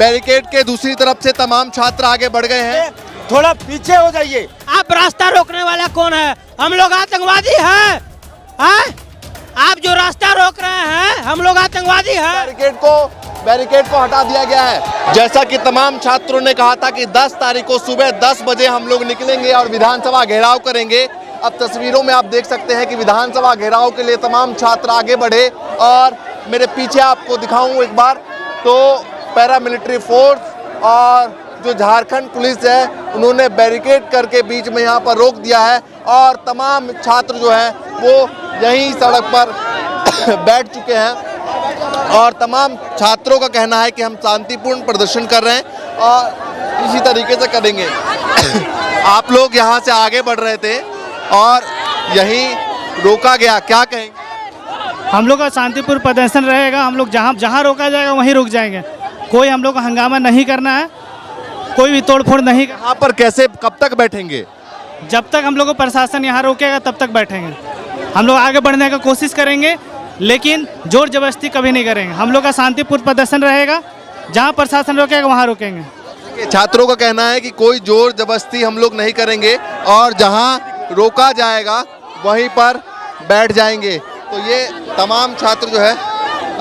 Barricade के दूसरी तरफ से तमाम छात्र आगे बढ़ गए हैं। थोड़ा पीछे हो जाइए। आप रास्ता रोकने वाला कौन है? हम लोग आतंकवादी हैं? आप जो रास्ता रोक रहे हैं हम लोग आतंकवादी हैं? बैरिकेड को हटा दिया गया है। जैसा कि तमाम छात्रों ने कहा था कि 10 तारीख को सुबह 10 बजे हम लोग निकलेंगे और विधानसभा घेराव करेंगे। अब तस्वीरों में आप देख सकते हैं कि विधानसभा घेराव के लिए तमाम छात्र आगे बढ़े और मेरे पीछे आपको दिखाऊं एक बार तो पैरामिलिट्री फोर्स और जो झारखंड पुलिस है उन्होंने बैरिकेड करके बीच में यहाँ पर रोक दिया है और तमाम छात्र जो हैं वो यहीं सड़क पर बैठ चुके हैं और तमाम छात्रों का कहना है कि हम शांतिपूर्ण प्रदर्शन कर रहे हैं और इसी तरीके से करेंगे। आप लोग यहाँ से आगे बढ़ रहे थे और यहीं रोका गया, क्या कहेंगे? हम लोग का शांतिपूर्ण प्रदर्शन रहेगा। हम लोग जहाँ रोका जाएगा वहीं रुक जाएंगे। कोई हम लोग को हंगामा नहीं करना है, कोई भी तोड़फोड़ नहीं। यहाँ पर कैसे कब तक बैठेंगे? जब तक हम लोग को प्रशासन यहाँ रोकेगा तब तक बैठेंगे। हम लोग आगे बढ़ने का कोशिश करेंगे लेकिन जोर जबरदस्ती कभी नहीं करेंगे। हम लोग का शांतिपूर्ण प्रदर्शन रहेगा, जहाँ प्रशासन रोकेगा वहाँ रोकेंगे। छात्रों का कहना है कि कोई जोर जबरदस्ती हम लोग नहीं करेंगे और जहाँ रोका जाएगा वहीं पर बैठ जाएंगे। तो ये तमाम छात्र जो है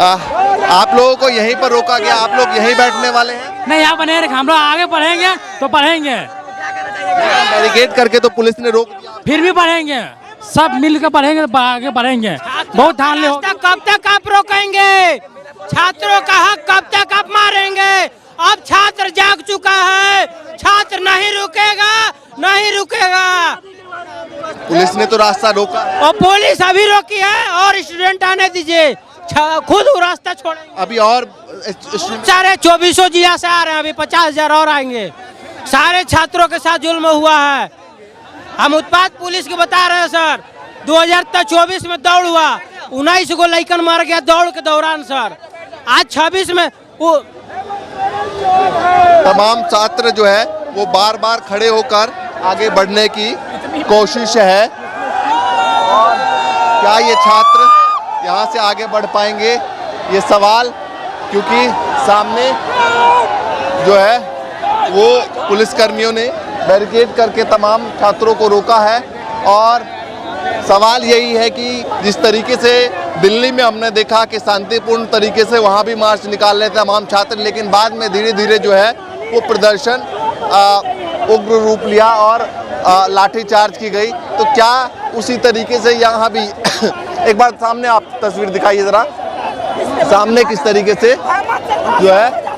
आप लोगों को यहीं पर रोका गया, आप लोग यहीं बैठने वाले हैं? नहीं, यहाँ बने हम लोग आगे बढ़ेंगे तो पढ़ेंगे। बैरिकेड करके तो पुलिस ने रोक दिया, फिर भी पढ़ेंगे, सब मिलकर पढ़ेंगे तो आगे बढ़ेंगे। बहुत ठान ले। कब तक आप रोकेंगे? छात्रों का हक कब तक आप मारेंगे? अब छात्र जाग चुका है, छात्र नहीं रुकेगा, नहीं रुकेगा। पुलिस ने तो रास्ता रोका और पुलिस अभी रोकी है और स्टूडेंट आने दीजिए, खुद वो रास्ता छोड़ेंगे। अभी और सारे 2400 जिला से आ रहे हैं, अभी 50,000 और आएंगे। सारे छात्रों के साथ जुल्म हुआ है। हम उत्पाद पुलिस को बता रहे हैं सर, 2024 में दौड़ हुआ, 19 को लइकन मार गया दौड़ के दौरान सर। आज 26 में वो तमाम छात्र जो है वो बार बार खड़े होकर आगे बढ़ने की कोशिश है और क्या ये छात्र यहाँ से आगे बढ़ पाएंगे ये सवाल, क्योंकि सामने जो है वो पुलिसकर्मियों ने बैरिकेड करके तमाम छात्रों को रोका है। और सवाल यही है कि जिस तरीके से दिल्ली में हमने देखा कि शांतिपूर्ण तरीके से वहाँ भी मार्च निकाल रहे थे तमाम छात्र, लेकिन बाद में धीरे धीरे जो है वो प्रदर्शन उग्र रूप लिया और लाठीचार्ज की गई। तो क्या उसी तरीके से यहाँ भी एक बार सामने आप तस्वीर दिखाइए जरा, सामने किस तरीके से जो है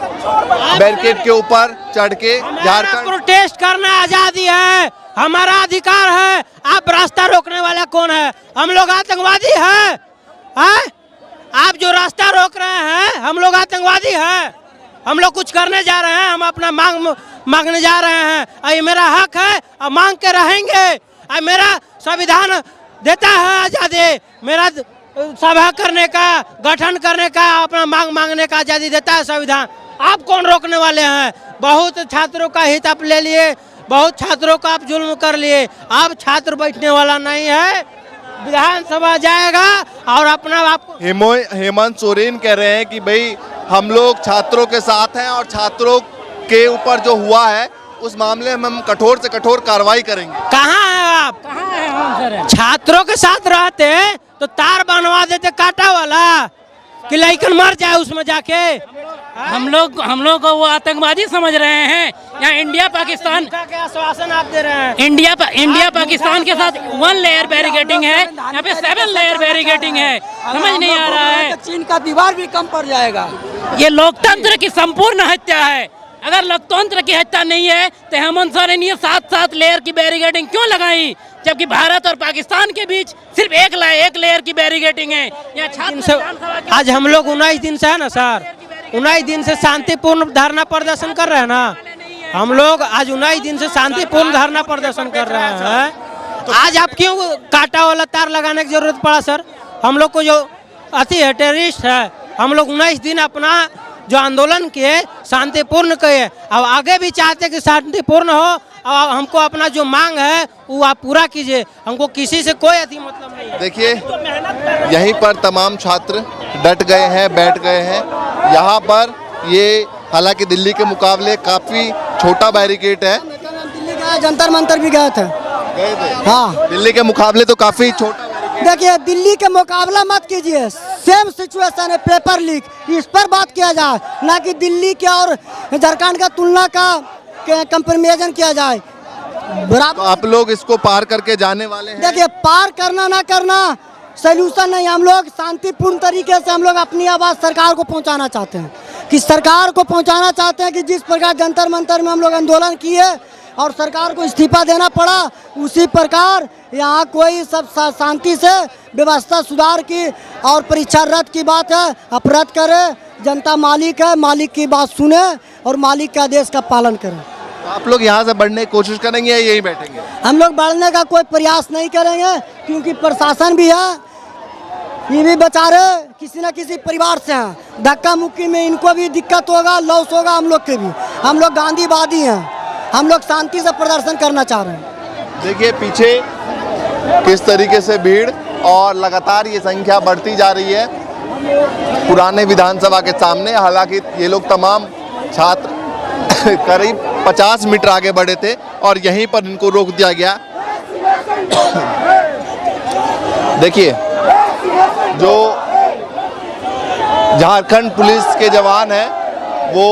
बैरिकेड के ऊपर चढ़ के झारखंड प्रोटेस्ट करना आजादी है, हमारा अधिकार है। आप रास्ता रोकने वाला कौन है? हम लोग आतंकवादी हैं? आप जो रास्ता रोक रहे हैं हम लोग आतंकवादी हैं? हम लोग कुछ करने जा रहे हैं, हम अपना मांगने जा रहे हैं। ये मेरा हक है और मांग के रहेंगे। मेरा संविधान देता है आजादी, मेरा सभा करने का, गठन करने का, अपना मांगने का आजादी देता है संविधान। आप कौन रोकने वाले हैं? बहुत छात्रों का हित आप ले लिए, बहुत छात्रों का आप जुल्म कर लिए। अब छात्र बैठने वाला नहीं है, विधानसभा जाएगा और अपना आपको। हेमंत सोरेन कह रहे हैं कि भाई हम लोग छात्रों के साथ हैं और छात्रों के ऊपर जो हुआ है उस मामले में हम कठोर से कठोर कार्रवाई करेंगे। कहाँ हैं आप? कहाँ है हम सर? छात्रों के साथ रहते तो तार बनवा देते कांटा वाला कि लइकन मर जाए उसमें जाके। हम लोग को वो आतंकवादी समझ रहे हैं। यहाँ इंडिया पाकिस्तान के आश्वासन आप दे रहे हैं। इंडिया पाकिस्तान के साथ 1 लेयर बैरिकेडिंग है, यहाँ पे 7 लेयर बैरिकेडिंग है। समझ नहीं आ रहा है। चीन का दीवार भी कम पड़ जाएगा। ये लोकतंत्र की संपूर्ण हत्या है। अगर लोकतंत्र की हत्या नहीं है तो हेमंत सोरेन ये 7 लेयर की बैरिकेडिंग क्यों लगाई, जबकि भारत और पाकिस्तान के बीच सिर्फ एक लेयर की बैरिकेडिंग है। आज हम लोग 19 दिन से है ना सर, 19 दिन से शांतिपूर्ण धरना प्रदर्शन कर रहे हैं ना। हम लोग आज 19 दिन से शांतिपूर्ण धरना प्रदर्शन कर रहे हैं। आज आप क्यों कांटा वाला तार लगाने की जरूरत पड़ा सर? हम लोग को जो अति है टेररिस्ट है, हम लोग 19 दिन अपना जो आंदोलन किए शांतिपूर्ण किए, अब आगे भी चाहते कि शांतिपूर्ण हो और हमको अपना जो मांग है वो आप पूरा कीजिए। हमको किसी से कोई अति मतलब नहीं है। देखिए यहीं पर तमाम छात्र डट गए हैं, बैठ गए हैं। यहाँ पर ये हालांकि दिल्ली के मुकाबले काफी छोटा बैरिकेड है। दिल्ली गए, जंतर मंतर भी गए थे। गए थे? हाँ, दिल्ली के मुकाबले तो काफी छोटा बैरिकेड। देखिए दिल्ली के मुकाबला मत कीजिए, सेम सिचुएशन है, पेपर लीक, इस पर बात किया जाए, ना कि दिल्ली के और झारखंड का तुलना का कंपेरिजन किया जाए। तो बराबर आप लोग इसको पार करके जाने वाले हैं? देखिए, पार करना ना करना सलूशन नहीं, हम लोग शांतिपूर्ण तरीके से हम लोग अपनी आवाज़ सरकार को पहुंचाना चाहते हैं, कि सरकार को पहुंचाना चाहते हैं कि जिस प्रकार जंतर मंतर में हम लोग आंदोलन किए और सरकार को इस्तीफा देना पड़ा, उसी प्रकार यहाँ कोई सब शांति से व्यवस्था सुधार की और परीक्षा रद्द की बात है, आप रद्द करें। जनता मालिक है, मालिक की बात सुने और मालिक के आदेश का पालन करें। आप लोग यहाँ से बढ़ने की कोशिश करेंगे या यहीं बैठेंगे? हम लोग बढ़ने का कोई प्रयास नहीं करेंगे, क्योंकि प्रशासन भी है, ये भी बेचारे किसी न किसी परिवार से हैं, धक्का मुक्की में इनको भी दिक्कत होगा, लॉस होगा हम लोग के भी। हम लोग गांधीवादी हैं, हम लोग शांति से प्रदर्शन करना चाह रहे हैं। देखिए पीछे किस तरीके से भीड़ और लगातार ये संख्या बढ़ती जा रही है पुराने विधानसभा के सामने। हालांकि ये लोग तमाम छात्र करीब 50 मीटर आगे बढ़े थे और यहीं पर इनको रोक दिया गया। देखिए जो झारखंड पुलिस के जवान हैं वो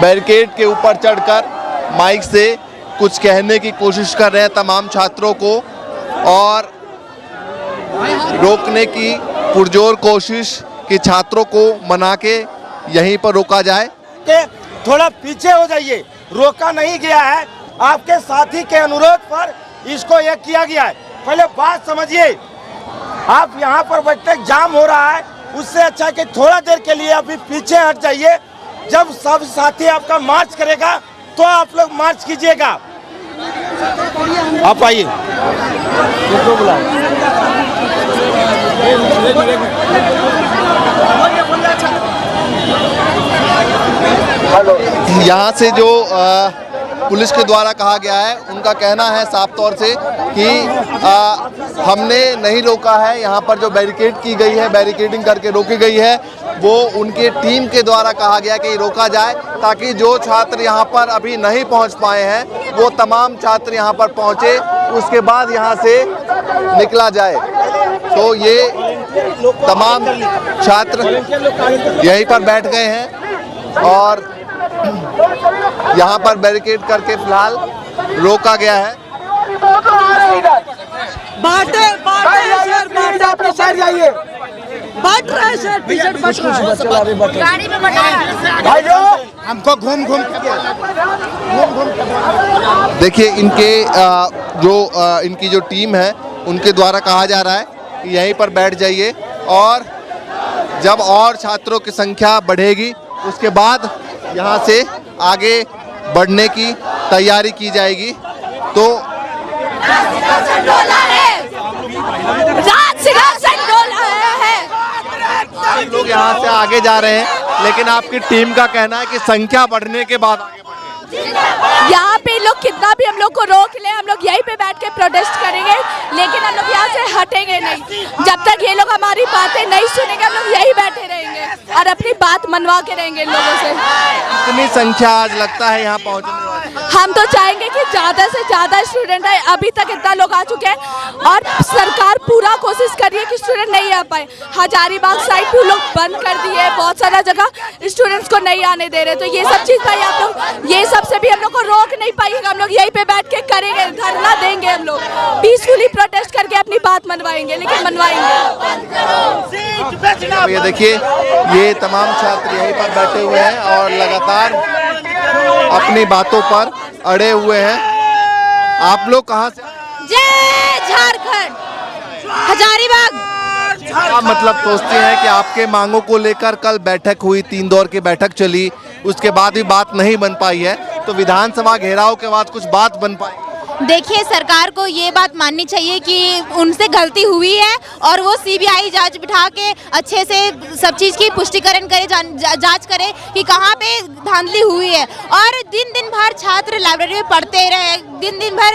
बैरिकेड के ऊपर चढ़कर माइक से कुछ कहने की कोशिश कर रहे हैं तमाम छात्रों को और रोकने की पुरजोर कोशिश कि छात्रों को मना के यहीं पर रोका जाए। के थोड़ा पीछे हो जाइए, रोका नहीं गया है, आपके साथी के अनुरोध पर इसको ये किया गया है। पहले बात समझिए, आप यहाँ पर बैठे जाम हो रहा है, उससे अच्छा कि थोड़ा देर के लिए अभी पीछे हट जाइए। जब सब साथी आपका मार्च करेगा तो आप लोग मार्च कीजिएगा। आप आइए। यहाँ से जो पुलिस के द्वारा कहा गया है उनका कहना है साफ तौर से कि हमने नहीं रोका है। यहाँ पर जो बैरिकेड की गई है, बैरिकेडिंग करके रोकी गई है, वो उनके टीम के द्वारा कहा गया कि रोका जाए ताकि जो छात्र यहाँ पर अभी नहीं पहुँच पाए हैं वो तमाम छात्र यहाँ पर पहुँचे, उसके बाद यहाँ से निकला जाए। तो ये तमाम छात्र यहीं पर बैठ गए हैं और यहाँ पर बैरिकेड करके फिलहाल रोका गया है। बांटे अपने साइड जाइए, बांट रहा है सर, टी-शर्ट बांट रहा है, गाड़ी में बैठा हमको घूम घूम देखिए इनके इनकी जो टीम है उनके द्वारा कहा जा रहा है कि यहीं पर बैठ जाइए और जब और छात्रों की संख्या बढ़ेगी उसके बाद यहाँ से आगे बढ़ने की तैयारी की जाएगी। तो लोग यहाँ से आगे जा रहे हैं, लेकिन आपकी टीम का कहना है कि संख्या बढ़ने के बाद आगे बढ़ेंगे। यहाँ पे लोग कितना भी हम लोग को रोक ले, हम लोग यहीं पे बैठ के प्रोटेस्ट करेंगे, लेकिन हम लोग यहाँ से हटेंगे नहीं। जब तक ये लोग हमारी बातें नहीं सुनेंगे, हम लोग यहीं बैठे रहेंगे और अपनी बात मनवा के रहेंगे इन लोगों से। कितनी संख्या आज लगता है यहाँ पहुँचने वाली? हम तो चाहेंगे कि ज़्यादा से ज़्यादा स्टूडेंट आए। अभी तक इतना लोग आ चुके हैं और सरकार पूरा कोशिश कर रही है कि स्टूडेंट नहीं आ पाए। हजारीबाग साइड भी लोग बंद कर दिए, बहुत सारा जगह स्टूडेंट्स को नहीं आने दे रहे। तो ये सब चीज़ भाई आप लोग, ये सब से भी हम लोग को रोक नहीं पाइएगा। हम लोग यहीं पे बैठ के करेंगे, धरना देंगे, हम लोग पीसफुली प्रोटेस्ट करके अपनी बात मनवाएंगे, लेकिन मनवाएंगे। ये देखिए ये तमाम छात्र यहीं पर बैठे हुए हैं और लगातार अपनी बातों पर अड़े हुए हैं। आप लोग कहाँ से? जय झारखंड, हजारीबाग। क्या मतलब सोचते हैं कि आपके मांगों को लेकर कल बैठक हुई, 3 दौर की बैठक चली, उसके बाद भी बात नहीं बन पाई है, तो विधानसभा घेराव के बाद कुछ बात बन पाई? देखिए, सरकार को ये बात माननी चाहिए कि उनसे गलती हुई है और वो सीबीआई जांच बिठा के अच्छे से सब चीज़ की पुष्टिकरण करे, जांच करे कि कहाँ पे धांधली हुई है। और दिन दिन भर छात्र लाइब्रेरी में पढ़ते रहे, दिन दिन भर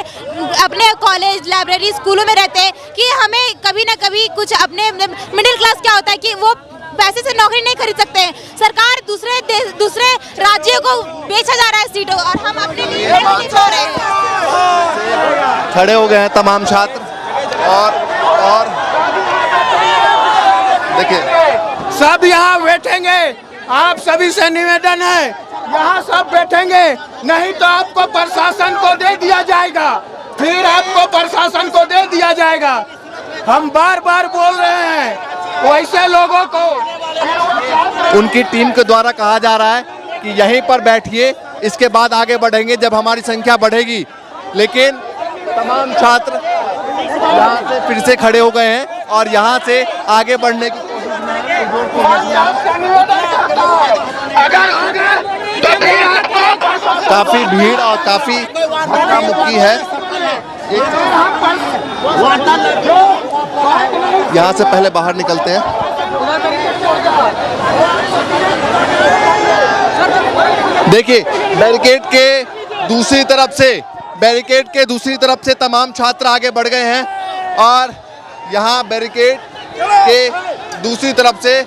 अपने कॉलेज, लाइब्रेरी, स्कूलों में रहते हैं कि हमें कभी ना कभी कुछ अपने मिडिल क्लास क्या होता है कि वो पैसे से नौकरी नहीं खरीद सकते हैं। सरकार दूसरे राज्यों को बेचा जा रहा है सीटों, और हम अपने लिए नहीं छोड़ रहे हैं। खड़े हो गए हैं तमाम छात्र और देखिए सब यहाँ बैठेंगे। आप सभी से निवेदन है, यहाँ सब बैठेंगे, नहीं तो आपको प्रशासन को दे दिया जाएगा, फिर आपको प्रशासन को दे दिया जाएगा। हम बार बार बोल रहे हैं वैसे लोगों को। उनकी टीम के द्वारा कहा जा रहा है कि यहीं पर बैठिए, इसके बाद आगे बढ़ेंगे जब हमारी संख्या बढ़ेगी। लेकिन तमाम छात्र यहाँ से फिर से खड़े हो गए हैं और यहाँ से आगे बढ़ने की काफी भीड़ और काफी धक्का मुक्की है। यहाँ से पहले बाहर निकलते हैं। देखिए बैरिकेड के दूसरी तरफ से तमाम छात्र आगे बढ़ गए हैं और यहाँ बैरिकेड के दूसरी तरफ से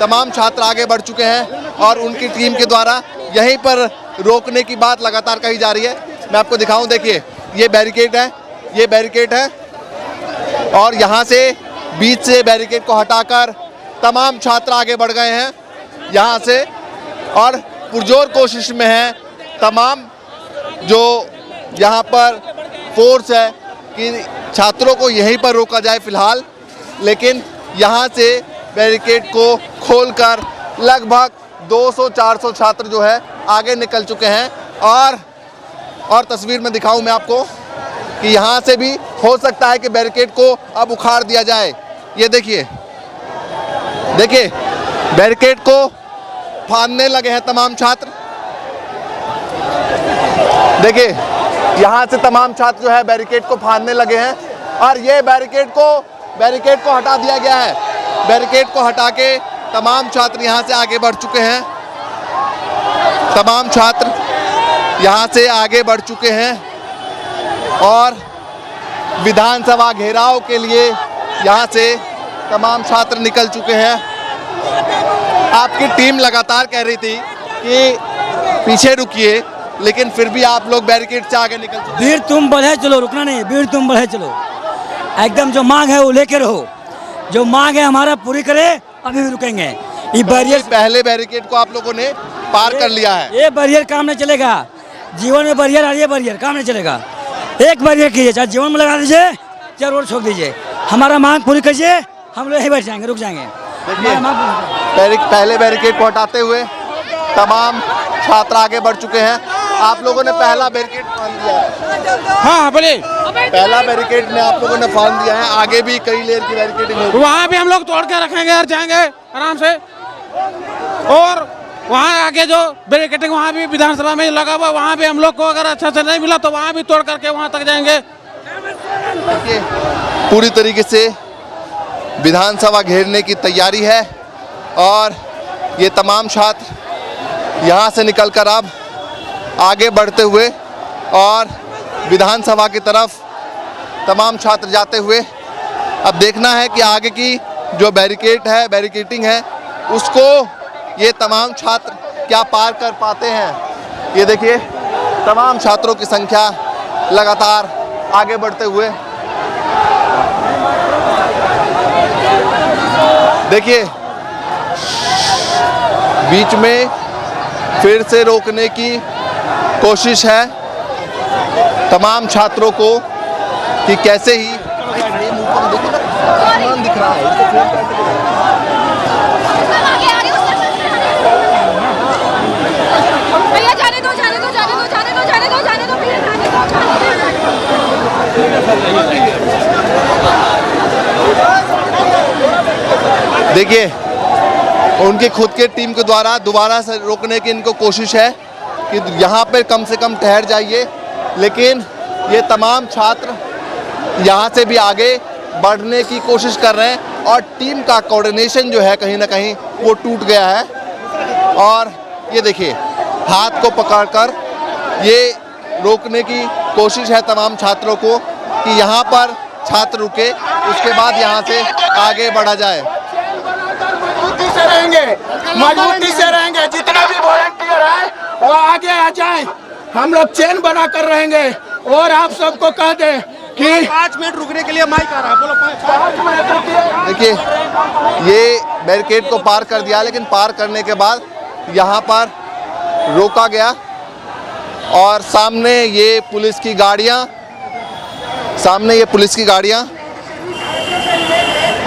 तमाम छात्र आगे बढ़ चुके हैं और उनकी टीम के द्वारा यहीं पर रोकने की बात लगातार कही जा रही है। मैं आपको दिखाऊं, देखिए ये बैरिकेड है और यहाँ से बीच से बैरिकेड को हटाकर तमाम छात्र आगे बढ़ गए हैं यहाँ से और पुरजोर कोशिश में है तमाम जो यहाँ पर फोर्स है कि छात्रों को यहीं पर रोका जाए फिलहाल। लेकिन यहाँ से बैरिकेड को खोलकर लगभग 200-400 छात्र जो है आगे निकल चुके हैं और तस्वीर में दिखाऊं मैं आपको कि यहाँ से भी हो सकता है कि बैरिकेड को अब उखाड़ दिया जाए। ये देखिए बैरिकेड को फाड़ने लगे हैं तमाम छात्र। देखिए यहाँ से तमाम छात्र जो है बैरिकेड को फाड़ने लगे हैं और ये बैरिकेड को हटा दिया गया है। बैरिकेड को हटा के तमाम छात्र यहाँ से आगे बढ़ चुके हैं। तमाम छात्र यहाँ से आगे बढ़ चुके हैं और विधानसभा घेराव के लिए यहाँ से तमाम छात्र निकल चुके हैं। आपकी टीम लगातार कह रही थी कि पीछे रुकिए, लेकिन फिर भी आप लोग बैरिकेड से आगे निकल चुके। भीड़ तुम बढ़े चलो, रुकना नहीं, भीड़ तुम बढ़े चलो, एकदम जो मांग है वो लेके रहो, जो मांग है हमारा पूरी करे, अभी भी रुकेंगे। ये बैरियर पहले बैरिकेड को आप लोगों ने पार कर लिया है। ये बैरियर काम नहीं चलेगा, जीवन में बैरियर और ये बैरियर काम नहीं चलेगा। एक बैरियर कीजिए, चाहे जीवन में लगा दीजिए, चाहे रोड छोड़ दीजिए, हमारा मांग पूरी कीजिए, हम लोग यहीं बैठ जाएंगे, रुक जाएंगे। पहले बैरिकेड को हटाते हुए तमाम छात्र आगे बढ़ चुके हैं। आप लोगों ने पहला बैरिकेड फाड़ दिया है। हाँ बोले, पहला बैरिकेड ने आप लोगों ने फाड़ दिया है, आगे भी कई लेयर की बैरिकेडिंग होगी। वहाँ भी हम लोग तोड़ के रखेंगे और जाएंगे आराम से। और वहाँ आगे जो बैरिकेडिंग वहाँ भी विधानसभा में लगा हुआ, वहाँ भी हम लोग को अगर अच्छा से नहीं मिला तो वहाँ भी तोड़ करके वहाँ तक जाएंगे। पूरी तरीके से विधानसभा घेरने की तैयारी है और ये तमाम छात्र यहाँ से निकलकर अब आगे बढ़ते हुए और विधानसभा की तरफ तमाम छात्र जाते हुए अब देखना है कि आगे की जो बैरिकेडिंग है उसको ये तमाम छात्र क्या पार कर पाते हैं। ये देखिए तमाम छात्रों की संख्या लगातार आगे बढ़ते हुए, देखिए बीच में फिर से रोकने की कोशिश है तमाम छात्रों को कि कैसे ही दिख रहा है। भैया जाने दो, जाने दो, जाने दो, जाने दो, जाने दो, जाने दो, भैया जाने दो। देखिए उनकी खुद के टीम के द्वारा दोबारा से रोकने की इनको कोशिश है कि यहाँ पर कम से कम ठहर जाइए, लेकिन ये तमाम छात्र यहाँ से भी आगे बढ़ने की कोशिश कर रहे हैं और टीम का कोऑर्डिनेशन जो है कहीं ना कहीं वो टूट गया है। और ये देखिए हाथ को पकड़कर ये रोकने की कोशिश है तमाम छात्रों को कि यहाँ पर छात्र रुके, उसके बाद यहाँ से आगे बढ़ा जाए। से रहेंगे, मजबूती से रहेंगे। जितने भी वॉलंटियर है वो आगे आ जाए, हम लोग चेन बना कर रहेंगे। और आप सबको कह दें कि 5 मिनट रुकने के लिए माइक आ रहा है, बोलो 5 मिनट रुकिए। देखिए ये बैरिकेड को पार कर दिया, लेकिन पार करने के बाद यहाँ पर रोका गया और सामने ये पुलिस की गाड़ियाँ,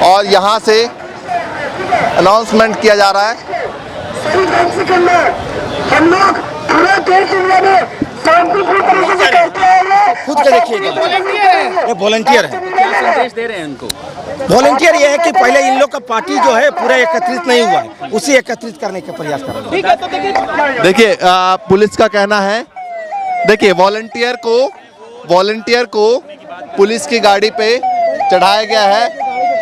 और यहाँ से अनाउंसमेंट किया जा रहा है। हम लोग पूरे देश में शांतिपूर्ण तरीके से करते हैं। खुद के देखिए, ये वॉलंटियर है। क्या संदेश दे रहे हैं उनको? वॉलंटियर ये है कि पहले इन लोग का पार्टी जो है पूरा एकत्रित नहीं हुआ है, उसे एकत्रित करने का प्रयास कर रहे हैं। देखिए पुलिस का कहना है, देखिए वॉलंटियर को पुलिस की गाड़ी पे चढ़ाया गया है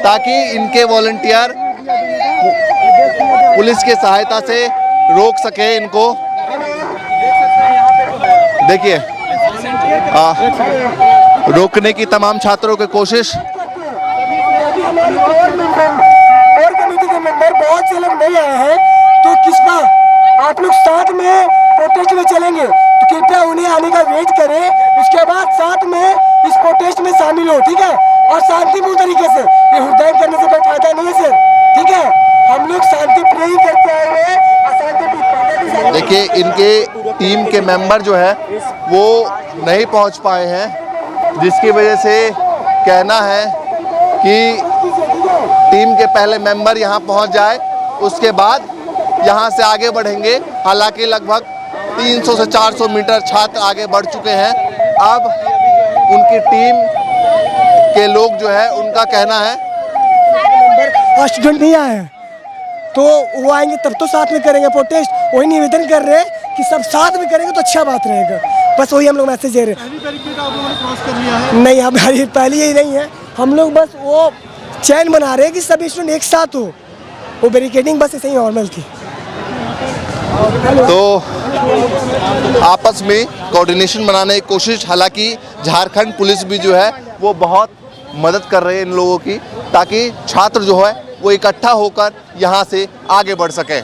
ताकि इनके वॉलंटियर पुलिस की सहायता से रोक सके इनको। देखिए रोकने की तमाम छात्रों की कोशिश। और कमेटी के मेंबर बहुत से लोग नहीं आए हैं, तो किसका आप लोग साथ में प्रोटेस्ट में चलेंगे तो कृपया उन्हें आने का वेट करें, उसके बाद साथ में इस प्रोटेस्ट में शामिल हो, ठीक है। और शांतिपूर्ण तरीके से, ये हुड़दंग करने से कोई फायदा नहीं है सर, ठीक है। हम लोग शांति प्रिय करते हैं। देखिए इनके टीम के मेंबर जो है वो नहीं पहुंच पाए हैं, जिसकी वजह से कहना है कि टीम के पहले मेंबर यहां पहुंच जाए, उसके बाद यहां से आगे बढ़ेंगे। हालांकि लगभग 300 से 400 मीटर छात्र आगे बढ़ चुके हैं। अब उनकी टीम के लोग जो है उनका कहना है और स्टूडेंट नहीं आए हैं तो वो आएंगे तब तो साथ में करेंगे प्रोटेस्ट। वही निवेदन कर रहे हैं कि सब साथ में करेंगे तो अच्छा बात रहेगा, बस वही हम लोग मैसेज दे रहे हैं। नहीं हमारी पहली यही नहीं है, हम लोग बस वो चैन बना रहे हैं कि सभी स्टूडेंट एक साथ हो। वो बैरिकेडिंग बस ऐसे ही नॉर्मल थी। तो आपस में कोऑर्डिनेशन बनाने की कोशिश, हालांकि झारखंड पुलिस भी जो है वो बहुत मदद कर रहे हैं इन लोगों की, ताकि छात्र जो है वो इकट्ठा होकर यहाँ से आगे बढ़ सके।